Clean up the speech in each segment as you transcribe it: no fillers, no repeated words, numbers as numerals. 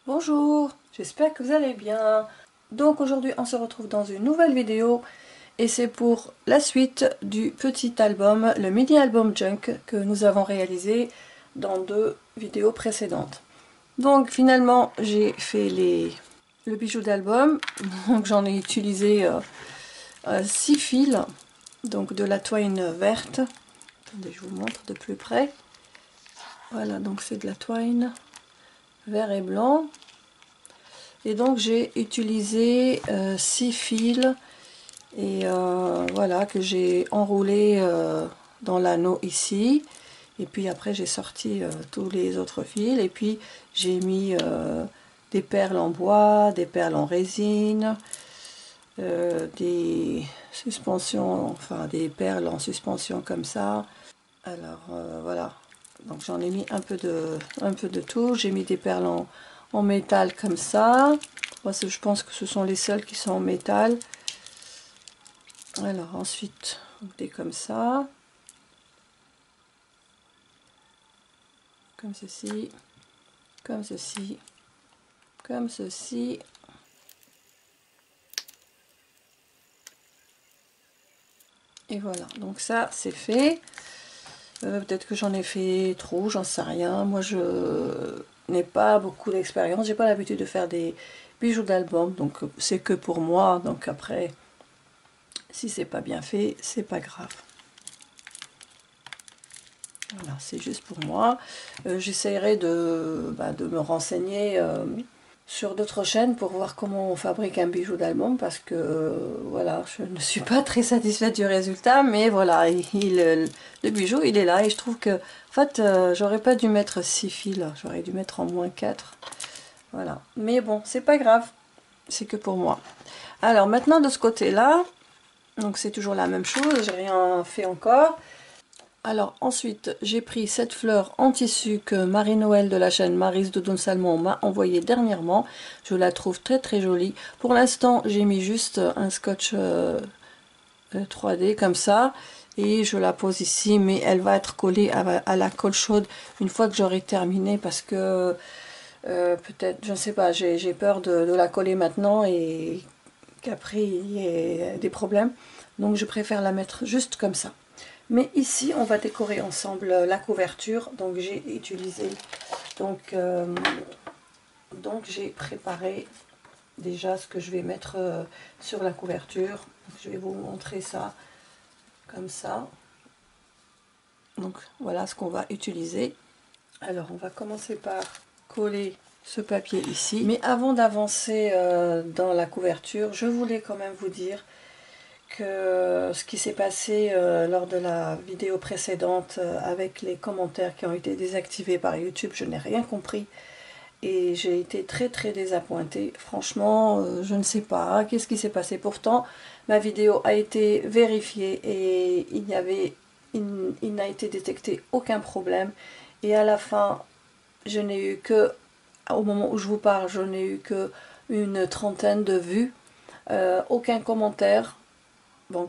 Bonjour, j'espère que vous allez bien. Donc aujourd'hui on se retrouve dans une nouvelle vidéo et c'est pour la suite du petit album, le mini album Junk que nous avons réalisé dans deux vidéos précédentes. Donc finalement j'ai fait le bijou d'album, donc j'en ai utilisé 6 fils, donc de la twine verte. Attendez, je vous montre de plus près. Voilà, donc c'est de la twine vert et blanc. Et donc j'ai utilisé 6 fils et voilà que j'ai enroulé dans l'anneau ici. Et puis après j'ai sorti tous les autres fils et puis j'ai mis des perles en bois, des perles en résine, des suspensions, enfin des perles en suspension comme ça. Alors voilà, donc j'en ai mis un peu de tout. J'ai mis des perles en métal comme ça. Moi, je pense que ce sont les seules qui sont en métal. Alors ensuite, des comme ça. Comme ceci. Comme ceci. Comme ceci. Et voilà, donc ça c'est fait. Peut-être que j'en ai fait trop, j'en sais rien. Moi je n'ai pas beaucoup d'expérience, j'ai pas l'habitude de faire des bijoux d'album, donc c'est que pour moi. Donc après, si c'est pas bien fait, c'est pas grave. Voilà, c'est juste pour moi. J'essaierai de me renseigner sur d'autres chaînes pour voir comment on fabrique un bijou d'album parce que voilà, je ne suis pas très satisfaite du résultat, mais voilà, le bijou il est là et je trouve que en fait j'aurais pas dû mettre 6 fils, j'aurais dû mettre en moins 4. Voilà, mais bon, c'est pas grave, c'est que pour moi. Alors maintenant de ce côté-là, donc c'est toujours la même chose, j'ai rien fait encore. Alors ensuite, j'ai pris cette fleur en tissu que Marie-Noël de la chaîne Maryse de Don Salmon m'a envoyée dernièrement. Je la trouve très très jolie. Pour l'instant, j'ai mis juste un scotch 3D comme ça. Et je la pose ici, mais elle va être collée à la colle chaude une fois que j'aurai terminé parce que peut-être, je ne sais pas, j'ai peur de la coller maintenant et qu'après il y ait des problèmes. Donc je préfère la mettre juste comme ça. Mais ici, on va décorer ensemble la couverture. Donc j'ai utilisé, donc j'ai préparé déjà ce que je vais mettre sur la couverture. Donc, je vais vous montrer ça comme ça. Donc voilà ce qu'on va utiliser. Alors on va commencer par coller ce papier ici. Mais avant d'avancer dans la couverture, je voulais quand même vous dire que ce qui s'est passé lors de la vidéo précédente avec les commentaires qui ont été désactivés par YouTube, je n'ai rien compris et j'ai été très très désappointée. Franchement, je ne sais pas qu'est-ce qui s'est passé. Pourtant, ma vidéo a été vérifiée et il n'a été détecté aucun problème. Et à la fin, je n'ai eu que, au moment où je vous parle, je n'ai eu que une trentaine de vues, aucun commentaire. Donc,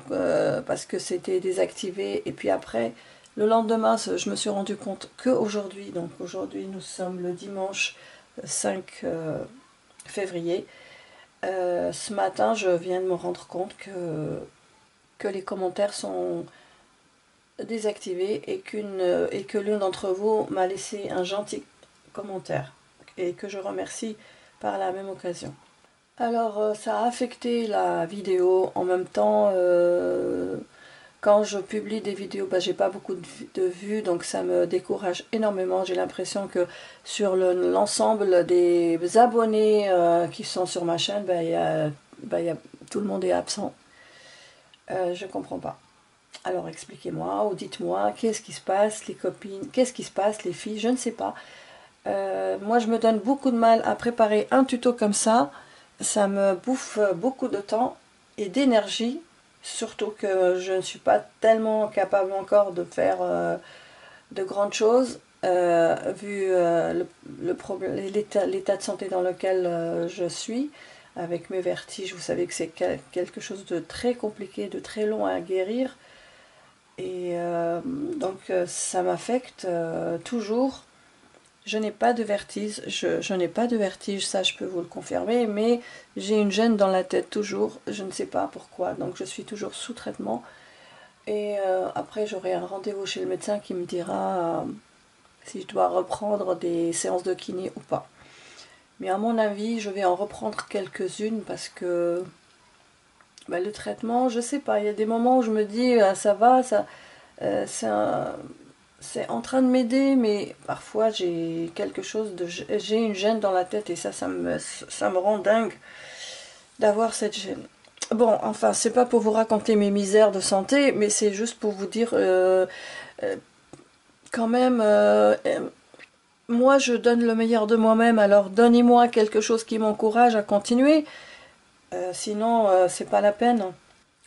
parce que c'était désactivé. Et puis après, le lendemain, je me suis rendu compte qu'aujourd'hui, donc aujourd'hui nous sommes le dimanche 5 février, ce matin je viens de me rendre compte que les commentaires sont désactivés et que l'une d'entre vous m'a laissé un gentil commentaire et que je remercie par la même occasion. Alors ça a affecté la vidéo en même temps. Quand je publie des vidéos, j'ai pas beaucoup de vues, donc ça me décourage énormément. J'ai l'impression que sur l'ensemble des abonnés qui sont sur ma chaîne, tout le monde est absent. Je comprends pas. Alors expliquez-moi ou dites-moi qu'est-ce qui se passe, les copines, qu'est-ce qui se passe, les filles, je ne sais pas. Moi je me donne beaucoup de mal à préparer un tuto comme ça me bouffe beaucoup de temps et d'énergie, surtout que je ne suis pas tellement capable encore de faire de grandes choses, vu l'état de santé dans lequel je suis, avec mes vertiges. Vous savez que c'est quelque chose de très compliqué, de très long à guérir, et donc ça m'affecte toujours. Je n'ai pas de vertige, je n'ai pas de vertige, ça je peux vous le confirmer, mais j'ai une gêne dans la tête toujours, je ne sais pas pourquoi, donc je suis toujours sous traitement. Et après j'aurai un rendez-vous chez le médecin qui me dira si je dois reprendre des séances de kiné ou pas. Mais à mon avis, je vais en reprendre quelques-unes parce que bah, le traitement, je sais pas, il y a des moments où je me dis ça va, c'est en train de m'aider, mais parfois j'ai quelque chose de... J'ai une gêne dans la tête et ça me rend dingue d'avoir cette gêne. Bon, enfin, c'est pas pour vous raconter mes misères de santé, mais c'est juste pour vous dire quand même, moi je donne le meilleur de moi-même, alors donnez-moi quelque chose qui m'encourage à continuer, sinon c'est pas la peine.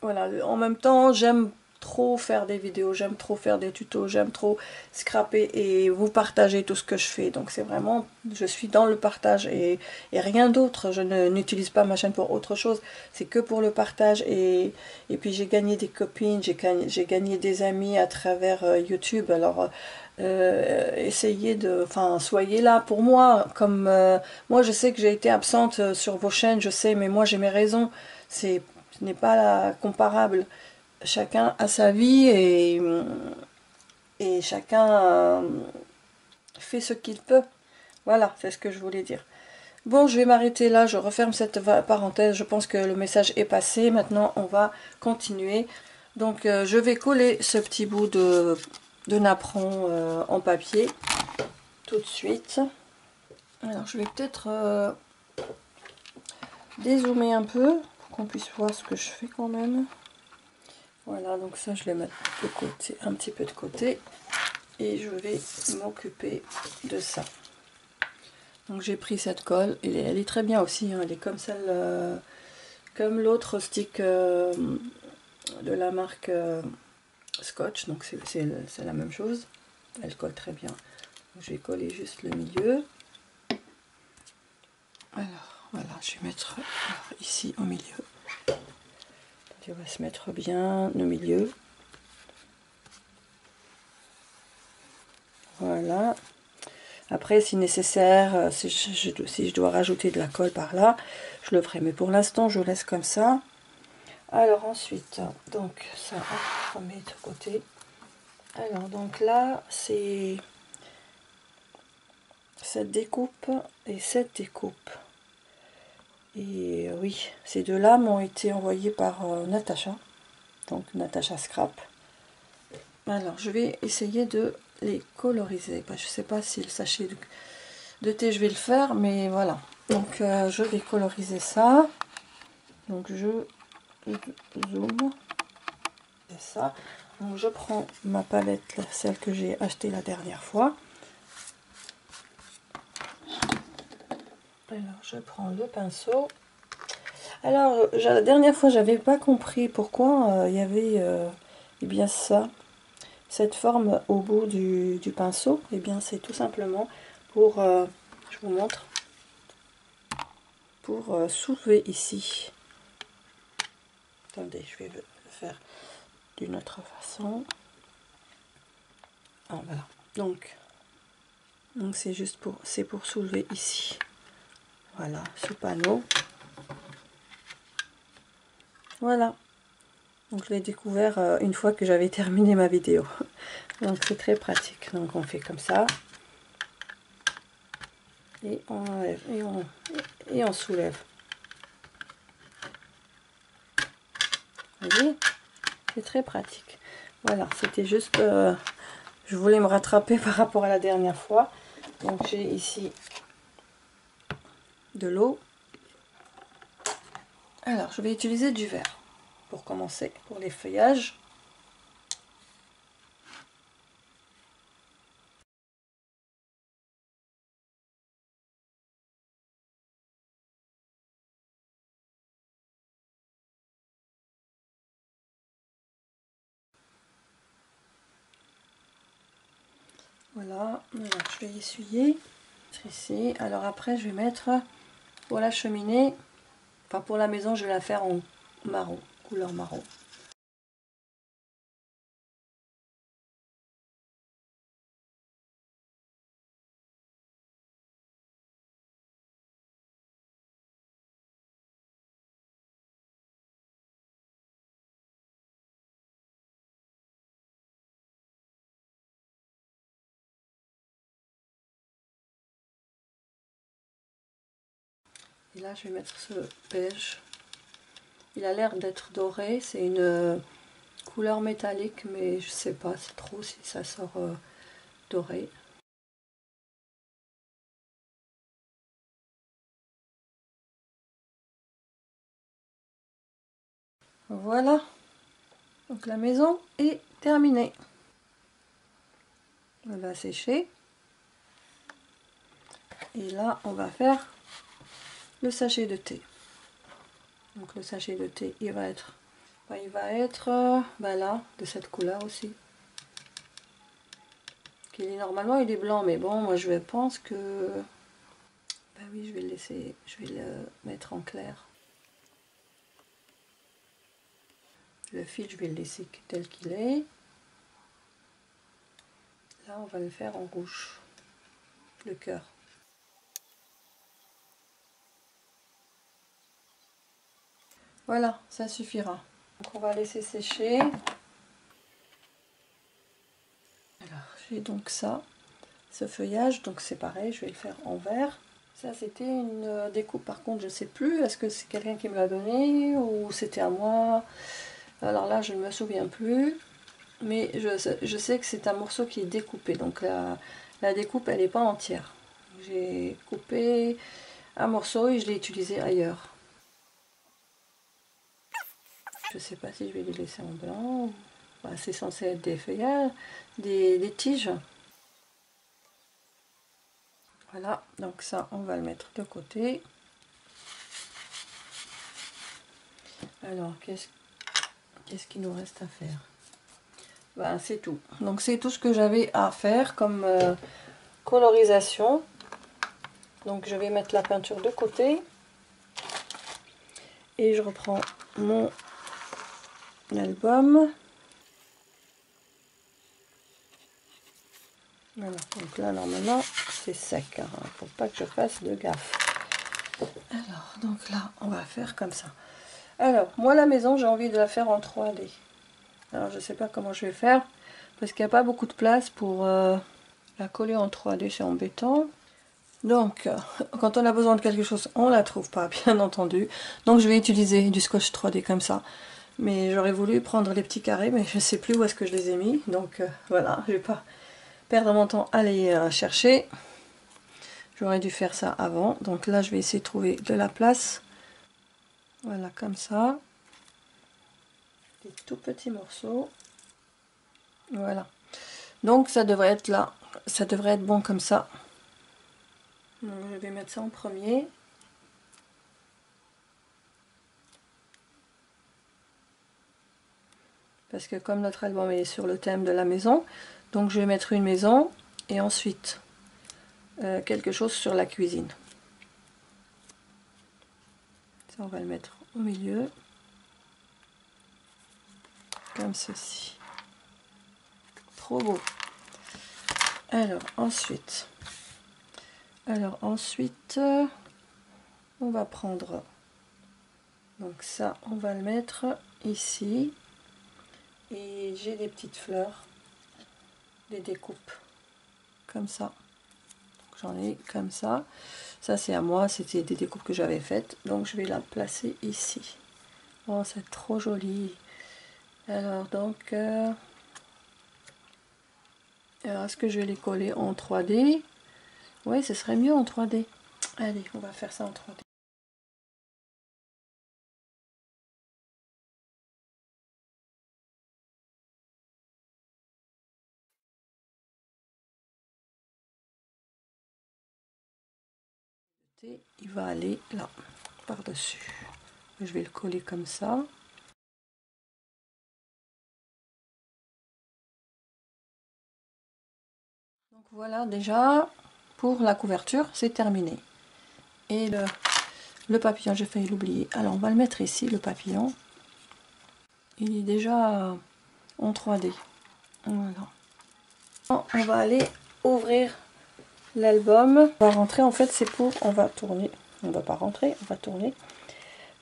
Voilà, en même temps, j'aime trop faire des vidéos, j'aime trop faire des tutos, j'aime trop scraper et vous partager tout ce que je fais. Donc c'est vraiment, je suis dans le partage et rien d'autre. Je n'utilise pas ma chaîne pour autre chose. C'est que pour le partage et puis j'ai gagné des copines, j'ai gagné des amis à travers YouTube. Alors essayez de, enfin soyez là pour moi. Comme moi je sais que j'ai été absente sur vos chaînes, je sais, mais moi j'ai mes raisons. Ce n'est pas comparable. Chacun a sa vie et chacun fait ce qu'il peut. Voilà, c'est ce que je voulais dire. Bon, je vais m'arrêter là, je referme cette parenthèse. Je pense que le message est passé. Maintenant, on va continuer. Donc, je vais coller ce petit bout de napperon en papier tout de suite. Alors, je vais peut-être dézoomer un peu pour qu'on puisse voir ce que je fais quand même. Voilà, donc ça je vais mettre de côté, un petit peu de côté, et je vais m'occuper de ça. Donc j'ai pris cette colle, et elle est très bien aussi, hein, elle est comme celle, comme l'autre stick de la marque Scotch, donc c'est la même chose, elle colle très bien. Donc, je vais coller juste le milieu. Alors voilà, je vais mettre ici au milieu. On va se mettre bien au milieu. Voilà. Après, si nécessaire, si je dois rajouter de la colle par là, je le ferai. Mais pour l'instant, je laisse comme ça. Alors ensuite, donc ça, on met de côté. Alors donc là, c'est cette découpe et cette découpe. Et oui, ces deux-là m'ont été envoyés par Natacha. Donc Natacha Scrap. Alors, je vais essayer de les coloriser. Je ne sais pas si le sachet de thé je vais le faire, mais voilà. Donc je vais coloriser ça. Donc je zoome. C'est ça. Donc je prends ma palette, celle que j'ai achetée la dernière fois. Alors je prends le pinceau. Alors la dernière fois j'avais pas compris pourquoi il y avait eh bien ça, cette forme au bout du pinceau. Et bien c'est tout simplement pour, je vous montre, pour soulever ici. Attendez, je vais le faire d'une autre façon. Ah, voilà. Donc c'est juste pour, c'est pour soulever ici. Voilà, ce panneau. Voilà. Donc je l'ai découvert une fois que j'avais terminé ma vidéo. Donc c'est très pratique. Donc on fait comme ça. Et on enlève. Et on soulève. Vous voyez? C'est très pratique. Voilà, c'était juste... je voulais me rattraper par rapport à la dernière fois. Donc j'ai ici de l'eau. Alors je vais utiliser du verre pour commencer, pour les feuillages. Voilà, alors je vais essuyer ici. Alors après je vais mettre pour la cheminée, enfin pour la maison je vais la faire en marron, couleur marron. Et là, je vais mettre ce beige. Il a l'air d'être doré. C'est une couleur métallique, mais je sais pas trop si ça sort doré. Voilà. Donc la maison est terminée. Elle va sécher. Et là, on va faire le sachet de thé. Donc le sachet de thé, il va être là, de cette couleur aussi. Normalement, il est blanc, mais bon, moi je pense que... Bah oui, je vais le laisser, je vais le mettre en clair. Le fil, je vais le laisser tel qu'il est. Là, on va le faire en rouge, le cœur. Voilà, ça suffira. Donc on va laisser sécher. Alors, j'ai donc ça, ce feuillage, donc c'est pareil, je vais le faire en vert. Ça, c'était une découpe, par contre, je sais plus, est-ce que c'est quelqu'un qui me l'a donné ou c'était à moi? Alors là, je ne me souviens plus, mais je sais que c'est un morceau qui est découpé, donc la découpe, elle n'est pas entière. J'ai coupé un morceau et je l'ai utilisé ailleurs. Je sais pas si je vais les laisser en blanc. Enfin, c'est censé être des feuillages, des tiges. Voilà, donc ça, on va le mettre de côté. Alors, qu'est-ce qu'il nous reste à faire? Ben, c'est tout. Donc, c'est tout ce que j'avais à faire comme colorisation. Donc, je vais mettre la peinture de côté. Et je reprends mon album. Voilà, donc là normalement c'est sec, hein, faut pas que je fasse de gaffe. Alors, donc là on va faire comme ça. Alors, moi la maison j'ai envie de la faire en 3D. Alors je sais pas comment je vais faire, parce qu'il n'y a pas beaucoup de place pour la coller en 3D, c'est embêtant. Donc, quand on a besoin de quelque chose, on la trouve pas, bien entendu. Donc je vais utiliser du scotch 3D comme ça. Mais j'aurais voulu prendre les petits carrés, mais je sais plus où est-ce que je les ai mis. Donc voilà, je vais pas perdre mon temps à les chercher. J'aurais dû faire ça avant. Donc là, je vais essayer de trouver de la place. Voilà, comme ça. Des tout petits morceaux. Voilà. Donc ça devrait être là. Ça devrait être bon comme ça. Donc, je vais mettre ça en premier. Parce que comme notre album est sur le thème de la maison, donc je vais mettre une maison et ensuite quelque chose sur la cuisine. Ça, on va le mettre au milieu. Comme ceci. Trop beau. Alors ensuite, on va prendre, donc ça, on va le mettre ici. Et j'ai des petites fleurs, des découpes, comme ça. J'en ai comme ça. Ça, c'est à moi, c'était des découpes que j'avais faites. Donc, je vais la placer ici. Oh, c'est trop joli. Alors, donc... alors, est-ce que je vais les coller en 3D? Oui, ce serait mieux en 3D. Allez, on va faire ça en 3D. Il va aller là, par-dessus. Je vais le coller comme ça. Donc voilà, déjà, pour la couverture, c'est terminé. Et le papillon, j'ai failli l'oublier. Alors, on va le mettre ici, le papillon. Il est déjà en 3D. Voilà. On va aller ouvrir l'album. On va rentrer, en fait, c'est pour... On va tourner. On ne va pas rentrer, on va tourner.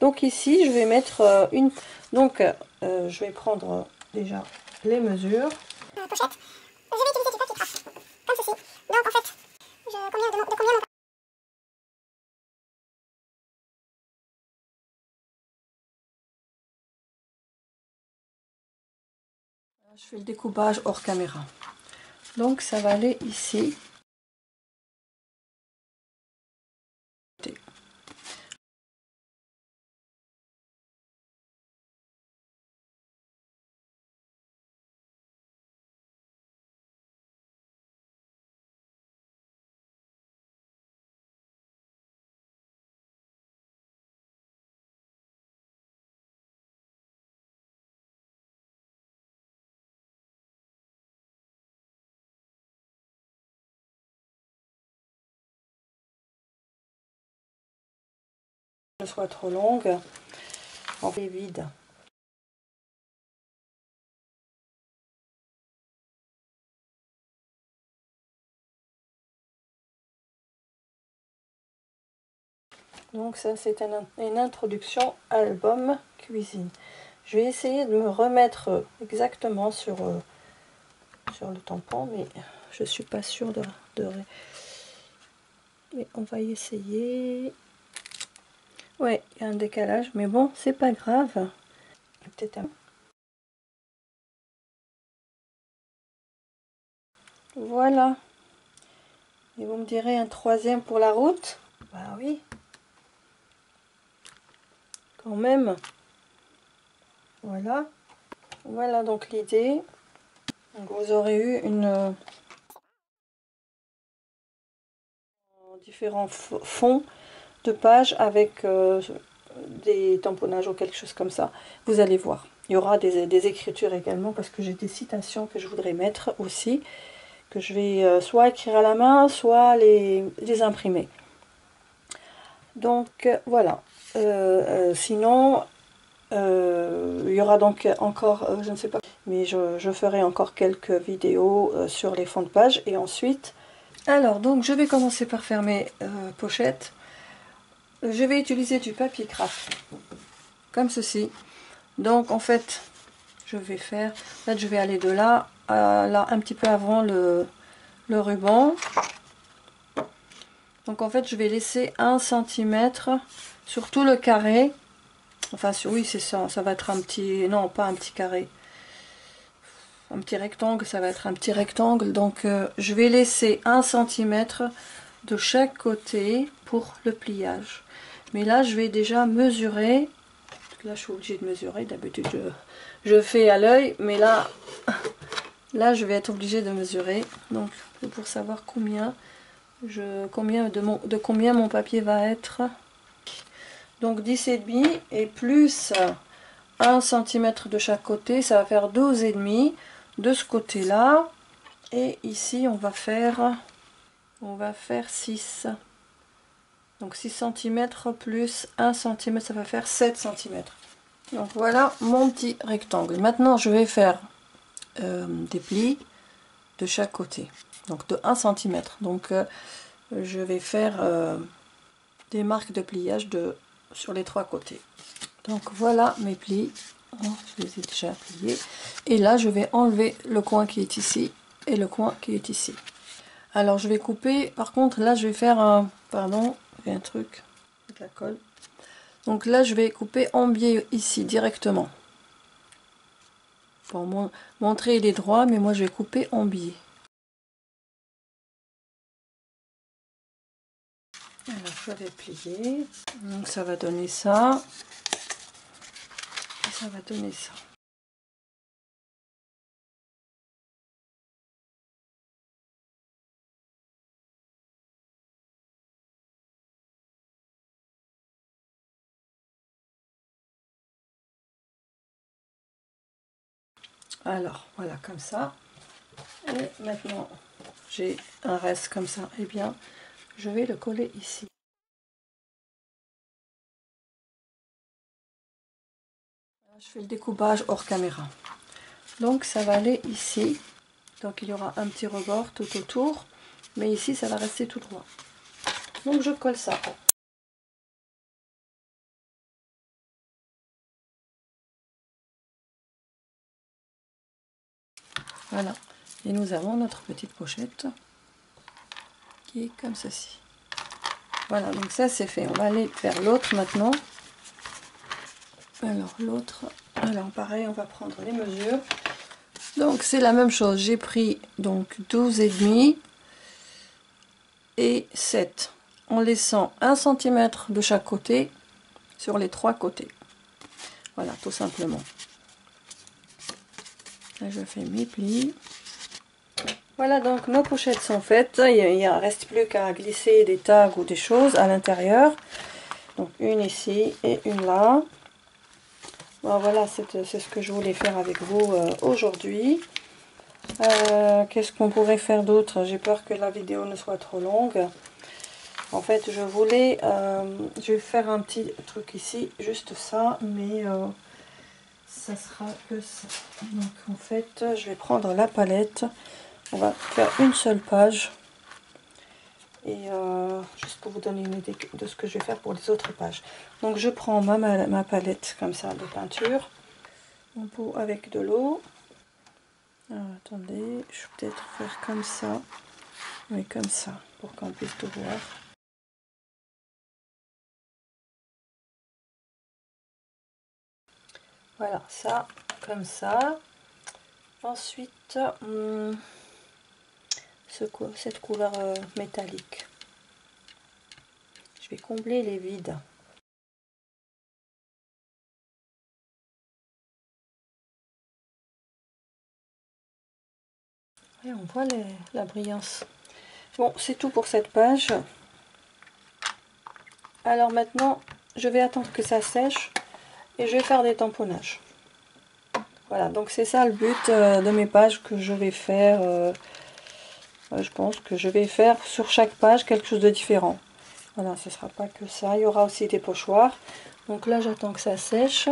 Donc ici, je vais mettre une... Donc, je vais prendre déjà les mesures. Pochette. Je vais utiliser du papier craft, comme ceci. Donc en fait, combien Je fais le découpage hors caméra. Donc ça va aller ici. Ne soit trop longue, on fait vide. Donc ça c'est une introduction à l'album cuisine. Je vais essayer de me remettre exactement sur le tampon, mais je suis pas sûre de... Mais on va y essayer. Ouais, il y a un décalage, mais bon, c'est pas grave. Peut-être un... Voilà. Et vous me direz un troisième pour la route? Bah oui. Quand même. Voilà. Voilà donc l'idée. Vous aurez eu une différents fonds de pages avec des tamponnages ou quelque chose comme ça. Vous allez voir. Il y aura des écritures également parce que j'ai des citations que je voudrais mettre aussi, que je vais soit écrire à la main, soit les imprimer. Donc voilà. Sinon, il y aura donc encore, je ne sais pas, mais je ferai encore quelques vidéos sur les fonds de page et ensuite. Alors donc je vais commencer par faire mes pochettes. Je vais utiliser du papier craft comme ceci. Donc en fait je vais faire, là je vais aller de là à là un petit peu avant le ruban. Donc en fait je vais laisser 1 cm sur tout le carré. Enfin oui c'est ça, ça va être un petit, non pas un petit carré, un petit rectangle, ça va être un petit rectangle. Donc je vais laisser 1 cm de chaque côté pour le pliage. Mais là je vais déjà mesurer. Là je suis obligée de mesurer, d'habitude je fais à l'œil, mais là je vais être obligée de mesurer. Donc c'est pour savoir combien combien mon papier va être. Donc 10,5 et plus 1 cm de chaque côté, ça va faire 12,5 de ce côté là. Et ici on va faire 6. Donc 6 cm plus 1 cm, ça va faire 7 cm. Donc voilà mon petit rectangle. Maintenant je vais faire des plis de chaque côté. Donc de 1 cm. Donc je vais faire des marques de pliage sur les 3 côtés. Donc voilà mes plis. Je les ai déjà pliés. Et là je vais enlever le coin qui est ici et le coin qui est ici. Alors je vais couper, par contre là je vais faire un, pardon, il y a un truc, de la colle. Donc là je vais couper en biais ici directement. Pour montrer les droits, mais moi je vais couper en biais. Alors je vais plier, donc ça va donner ça, et ça va donner ça. Alors voilà comme ça. Et maintenant j'ai un reste comme ça, et bien je vais le coller ici. Je fais le découpage hors caméra. Donc ça va aller ici. Donc il y aura un petit rebord tout autour. Mais ici ça va rester tout droit. Donc je colle ça. Voilà. Et nous avons notre petite pochette qui est comme ceci. Voilà, donc ça c'est fait. On va aller faire l'autre maintenant. Alors l'autre, alors pareil, on va prendre les mesures. Donc c'est la même chose, j'ai pris donc 12,5 et 7 en laissant 1 cm de chaque côté sur les 3 côtés. Voilà, tout simplement. Là, je fais mes plis. Voilà, donc nos pochettes sont faites. Il ne reste plus qu'à glisser des tags ou des choses à l'intérieur. Donc une ici et une là. Bon, voilà, c'est ce que je voulais faire avec vous aujourd'hui. Qu'est-ce qu'on pourrait faire d'autre? J'ai peur que la vidéo ne soit trop longue. En fait, je vais faire un petit truc ici, juste ça, mais ça sera que ça. Donc en fait, je vais prendre la palette. On va faire une seule page. Et juste pour vous donner une idée de ce que je vais faire pour les autres pages. Donc je prends ma palette comme ça de peinture. Mon pot avec de l'eau. Alors attendez, je vais peut-être faire comme ça. Oui, comme ça, pour qu'on puisse tout voir. Voilà, ça, comme ça. Ensuite, cette couleur métallique. Je vais combler les vides. Et on voit la brillance. Bon, c'est tout pour cette page. Alors maintenant, je vais attendre que ça sèche et je vais faire des tamponnages. Voilà, donc c'est ça le but de mes pages que je vais faire. Je pense que je vais faire sur chaque page quelque chose de différent. Voilà, ce ne sera pas que ça. Il y aura aussi des pochoirs. Donc là, j'attends que ça sèche.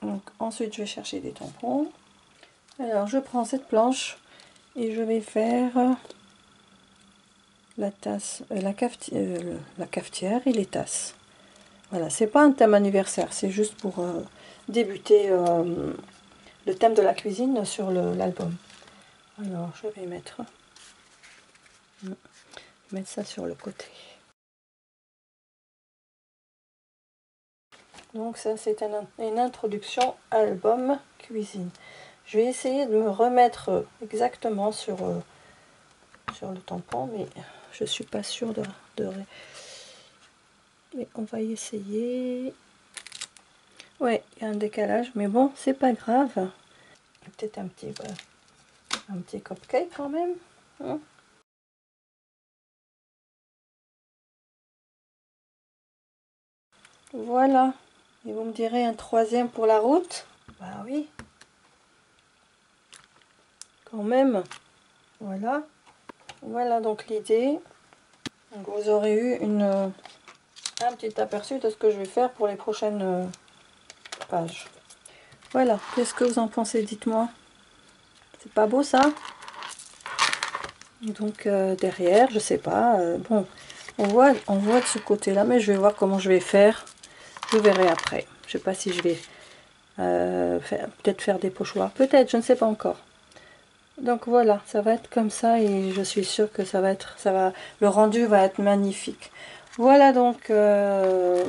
Donc ensuite, je vais chercher des tampons. Alors, je prends cette planche et je vais faire la tasse, la cafetière et les tasses. Voilà, c'est pas un thème anniversaire, c'est juste pour débuter le thème de la cuisine sur l'album. Alors, je vais mettre ça sur le côté. Donc ça, c'est une introduction album cuisine. Je vais essayer de me remettre exactement sur le tampon, mais je suis pas sûre mais on va y essayer. Ouais, il y a un décalage, mais bon, c'est pas grave. Peut-être un petit cupcake quand même. Hein. Voilà. Et vous me direz un troisième pour la route? Bah oui. Quand même. Voilà. Voilà donc l'idée. Vous aurez eu un petit aperçu de ce que je vais faire pour les prochaines pages. Voilà. Qu'est-ce que vous en pensez? Dites-moi. C'est pas beau ça? Donc derrière, je sais pas. Bon, on voit de ce côté-là, mais je vais voir comment je vais faire. Je verrai après. Je sais pas si je vais peut-être faire des pochoirs. Peut-être, je ne sais pas encore. Donc voilà, ça va être comme ça et je suis sûre que le rendu va être magnifique. Voilà donc le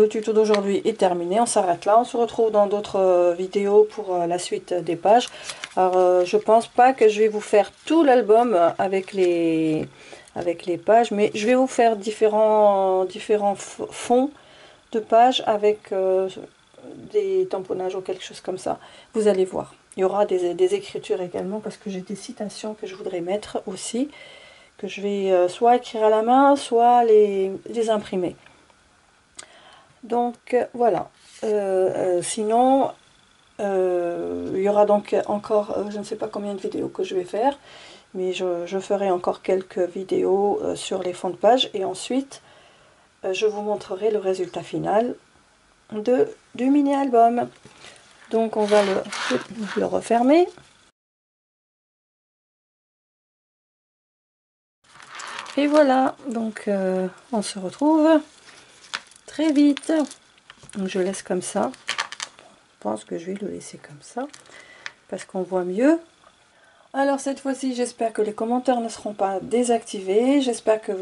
tuto d'aujourd'hui est terminé. On s'arrête là. On se retrouve dans d'autres vidéos pour la suite des pages. Alors je pense pas que je vais vous faire tout l'album avec les pages, mais je vais vous faire différents fonds de pages avec des tamponnages ou quelque chose comme ça. Vous allez voir. Il y aura des écritures également parce que j'ai des citations que je voudrais mettre aussi, que je vais soit écrire à la main, soit les imprimer. Donc voilà. Sinon, il y aura donc encore, je ne sais pas combien de vidéos que je vais faire, mais je ferai encore quelques vidéos sur les fonds de page et ensuite je vous montrerai le résultat final du mini album. Donc on va le refermer. Et voilà, donc on se retrouve très vite. Donc je laisse comme ça. Je pense que je vais le laisser comme ça parce qu'on voit mieux. Alors cette fois-ci, j'espère que les commentaires ne seront pas désactivés. J'espère que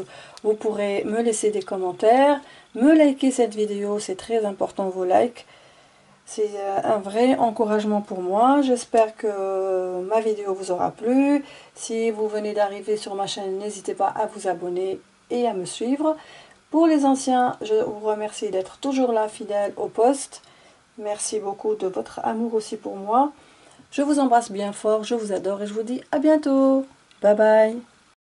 vous pourrez me laisser des commentaires, me liker cette vidéo, c'est très important vos likes. C'est un vrai encouragement pour moi. J'espère que ma vidéo vous aura plu. Si vous venez d'arriver sur ma chaîne, n'hésitez pas à vous abonner et à me suivre. Pour les anciens, je vous remercie d'être toujours là, fidèles au poste. Merci beaucoup de votre amour aussi pour moi. Je vous embrasse bien fort, je vous adore et je vous dis à bientôt. Bye bye.